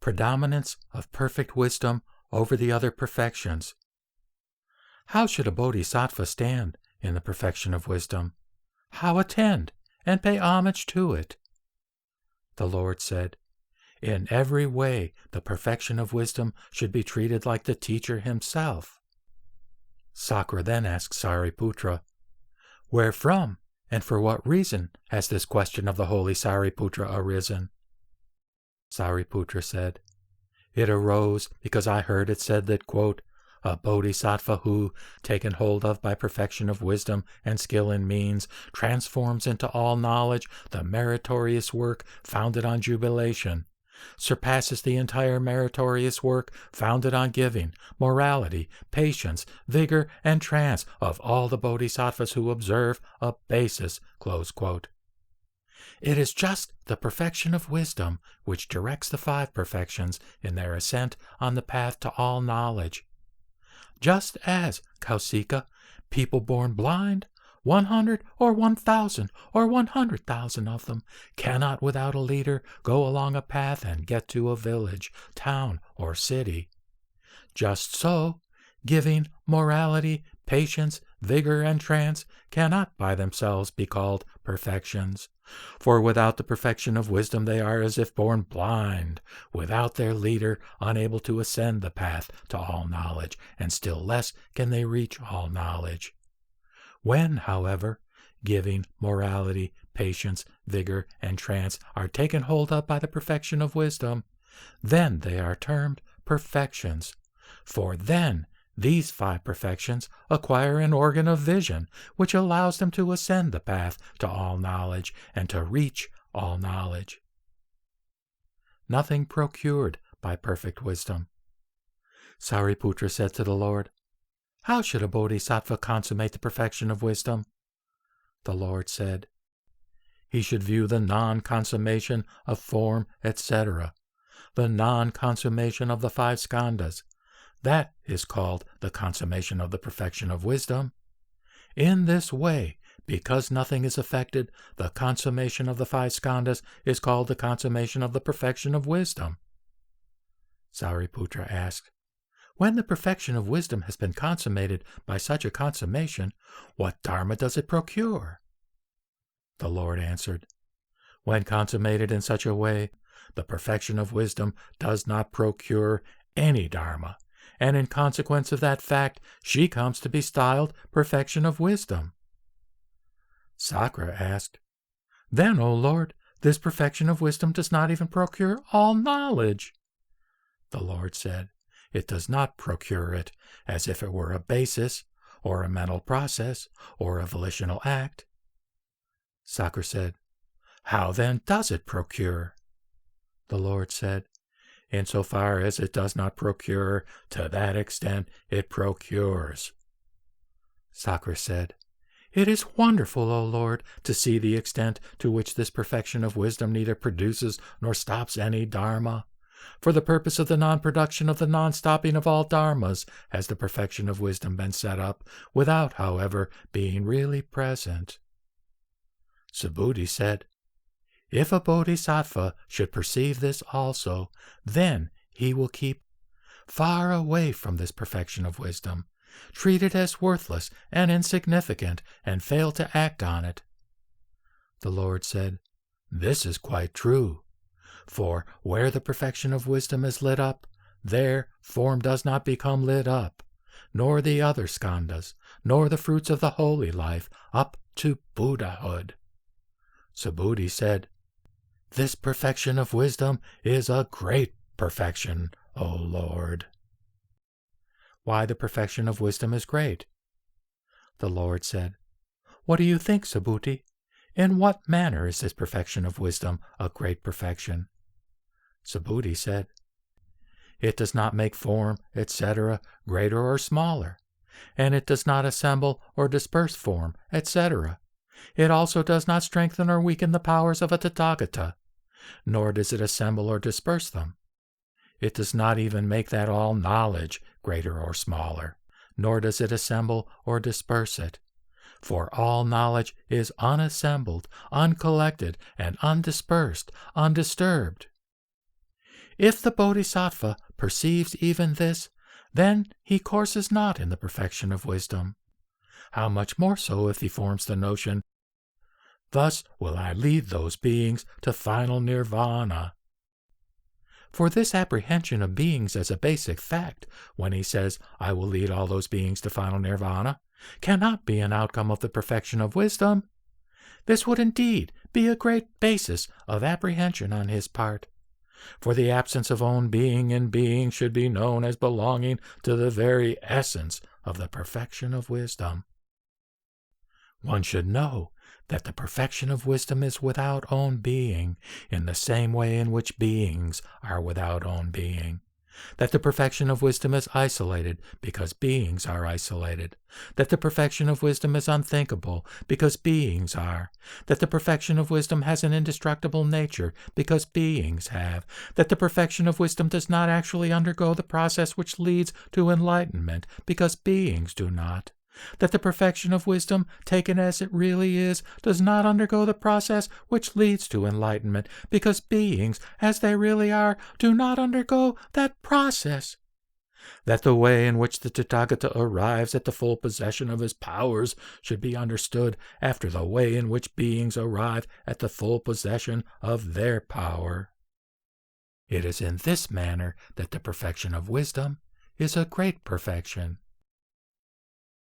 Predominance of perfect wisdom over the other perfections. How should a bodhisattva stand in the perfection of wisdom? How attend and pay homage to it? The Lord said, in every way the perfection of wisdom should be treated like the teacher himself. Sakra then asked Sariputra, where from and for what reason has this question of the holy Sariputra arisen? Sariputra said, it arose because I heard it said that, quote, a bodhisattva who, taken hold of by perfection of wisdom and skill in means, transforms into all knowledge the meritorious work founded on jubilation, surpasses the entire meritorious work founded on giving, morality, patience, vigor, and trance of all the bodhisattvas who observe a basis, close quote. It is just the perfection of wisdom which directs the 5 perfections in their ascent on the path to all knowledge. Just as, Kausika, people born blind, 100 or 1,000 or 100,000 of them, cannot without a leader go along a path and get to a village, town, or city. Just so, giving, morality, patience, vigor, and trance cannot by themselves be called perfections. For without the perfection of wisdom they are as if born blind, without their leader unable to ascend the path to all knowledge, and still less can they reach all knowledge. When, however, giving, morality, patience, vigor, and trance are taken hold of by the perfection of wisdom, then they are termed perfections. For then these 5 perfections acquire an organ of vision, which allows them to ascend the path to all knowledge and to reach all knowledge. Nothing procured by perfect wisdom. Sariputra said to the Lord, how should a bodhisattva consummate the perfection of wisdom? The Lord said, he should view the non-consummation of form, etc., the non-consummation of the 5 skandhas. That is called the consummation of the perfection of wisdom. In this way, because nothing is affected, the consummation of the 5 skandhas is called the consummation of the perfection of wisdom. Sariputra asked, when the perfection of wisdom has been consummated by such a consummation, what dharma does it procure? The Lord answered, when consummated in such a way, the perfection of wisdom does not procure any dharma, and in consequence of that fact, she comes to be styled perfection of wisdom. Sakra asked, then, O Lord, this perfection of wisdom does not even procure all knowledge. The Lord said, it does not procure it as if it were a basis, or a mental process, or a volitional act. Sakra said, how then does it procure? The Lord said, insofar as it does not procure, to that extent it procures. Sakra said, it is wonderful, O Lord, to see the extent to which this perfection of wisdom neither produces nor stops any dharma. For the purpose of the non-production of the non-stopping of all dharmas has the perfection of wisdom been set up, without, however, being really present. Subhuti said, if a bodhisattva should perceive this also, then he will keep far away from this perfection of wisdom, treat it as worthless and insignificant, and fail to act on it. The Lord said, this is quite true. For where the perfection of wisdom is lit up, there form does not become lit up, nor the other skandhas, nor the fruits of the holy life up to Buddhahood. Subhuti said, this perfection of wisdom is a great perfection, O Lord. Why the perfection of wisdom is great? The Lord said, what do you think, Subhuti? In what manner is this perfection of wisdom a great perfection? Subhuti said, it does not make form, etc., greater or smaller, and it does not assemble or disperse form, etc. It also does not strengthen or weaken the powers of a Tathagata, nor does it assemble or disperse them. It does not even make that all knowledge greater or smaller, nor does it assemble or disperse it. For all knowledge is unassembled, uncollected, and undispersed, undisturbed. If the Bodhisattva perceives even this, then he courses not in the perfection of wisdom. How much more so if he forms the notion, "Thus will I lead those beings to final nirvana." For this apprehension of beings as a basic fact, when he says, "I will lead all those beings to final nirvana," cannot be an outcome of the perfection of wisdom. This would indeed be a great basis of apprehension on his part. For the absence of own being in being should be known as belonging to the very essence of the perfection of wisdom. One should know that the perfection of wisdom is without own being, in the same way in which beings are without own being. That the perfection of wisdom is isolated because beings are isolated. That the perfection of wisdom is unthinkable because beings are. That the perfection of wisdom has an indestructible nature because beings have. That the perfection of wisdom does not actually undergo the process which leads to enlightenment because beings do not. That the perfection of wisdom, taken as it really is, does not undergo the process which leads to enlightenment, because beings, as they really are, do not undergo that process. That the way in which the Tathagata arrives at the full possession of his powers should be understood after the way in which beings arrive at the full possession of their power. It is in this manner that the perfection of wisdom is a great perfection.